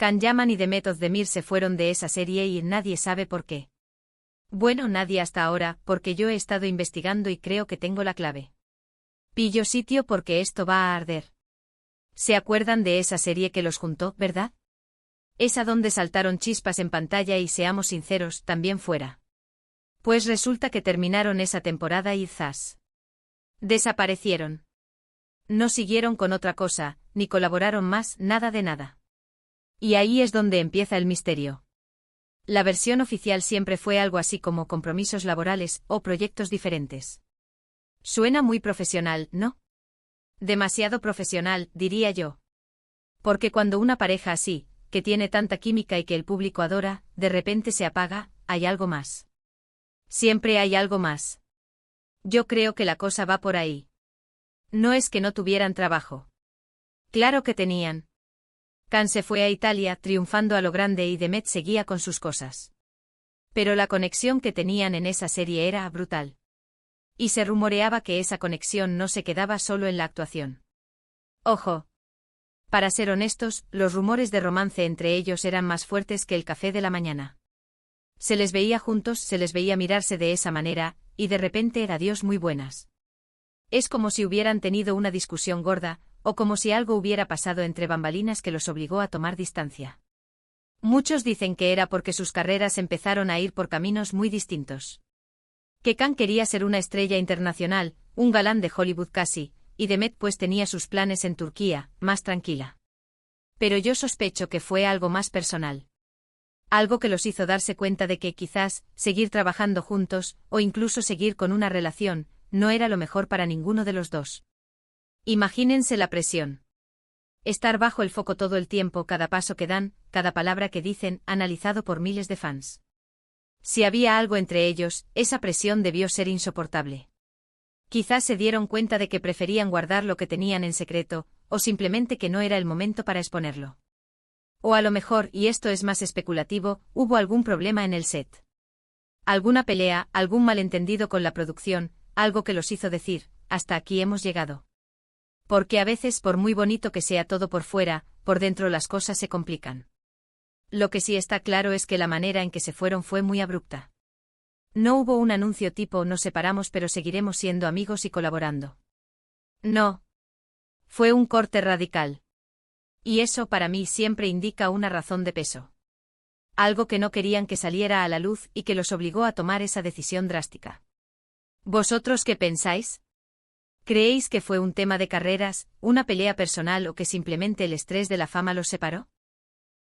Can Yaman y Demet Özdemir se fueron de esa serie y nadie sabe por qué. Bueno, nadie hasta ahora, porque yo he estado investigando y creo que tengo la clave. Pillo sitio porque esto va a arder. ¿Se acuerdan de esa serie que los juntó, verdad? Esa donde saltaron chispas en pantalla y seamos sinceros, también fuera. Pues resulta que terminaron esa temporada y ¡zas! Desaparecieron. No siguieron con otra cosa, ni colaboraron más, nada de nada. Y ahí es donde empieza el misterio. La versión oficial siempre fue algo así como compromisos laborales o proyectos diferentes. Suena muy profesional, ¿no? Demasiado profesional, diría yo. Porque cuando una pareja así, que tiene tanta química y que el público adora, de repente se apaga, hay algo más. Siempre hay algo más. Yo creo que la cosa va por ahí. No es que no tuvieran trabajo. Claro que tenían. Can se fue a Italia triunfando a lo grande y Demet seguía con sus cosas. Pero la conexión que tenían en esa serie era brutal. Y se rumoreaba que esa conexión no se quedaba solo en la actuación. Ojo. Para ser honestos, los rumores de romance entre ellos eran más fuertes que el café de la mañana. Se les veía juntos, se les veía mirarse de esa manera, y de repente era Dios muy buenas. Es como si hubieran tenido una discusión gorda, o como si algo hubiera pasado entre bambalinas que los obligó a tomar distancia. Muchos dicen que era porque sus carreras empezaron a ir por caminos muy distintos. Que Can quería ser una estrella internacional, un galán de Hollywood casi, y Demet pues tenía sus planes en Turquía, más tranquila. Pero yo sospecho que fue algo más personal. Algo que los hizo darse cuenta de que quizás, seguir trabajando juntos, o incluso seguir con una relación, no era lo mejor para ninguno de los dos. Imagínense la presión. Estar bajo el foco todo el tiempo, cada paso que dan, cada palabra que dicen, analizado por miles de fans. Si había algo entre ellos, esa presión debió ser insoportable. Quizás se dieron cuenta de que preferían guardar lo que tenían en secreto, o simplemente que no era el momento para exponerlo. O a lo mejor, y esto es más especulativo, hubo algún problema en el set. Alguna pelea, algún malentendido con la producción, algo que los hizo decir, hasta aquí hemos llegado. Porque a veces, por muy bonito que sea todo por fuera, por dentro las cosas se complican. Lo que sí está claro es que la manera en que se fueron fue muy abrupta. No hubo un anuncio tipo nos separamos pero seguiremos siendo amigos y colaborando. No. Fue un corte radical. Y eso para mí siempre indica una razón de peso. Algo que no querían que saliera a la luz y que los obligó a tomar esa decisión drástica. ¿Vosotros qué pensáis? ¿Creéis que fue un tema de carreras, una pelea personal o que simplemente el estrés de la fama los separó?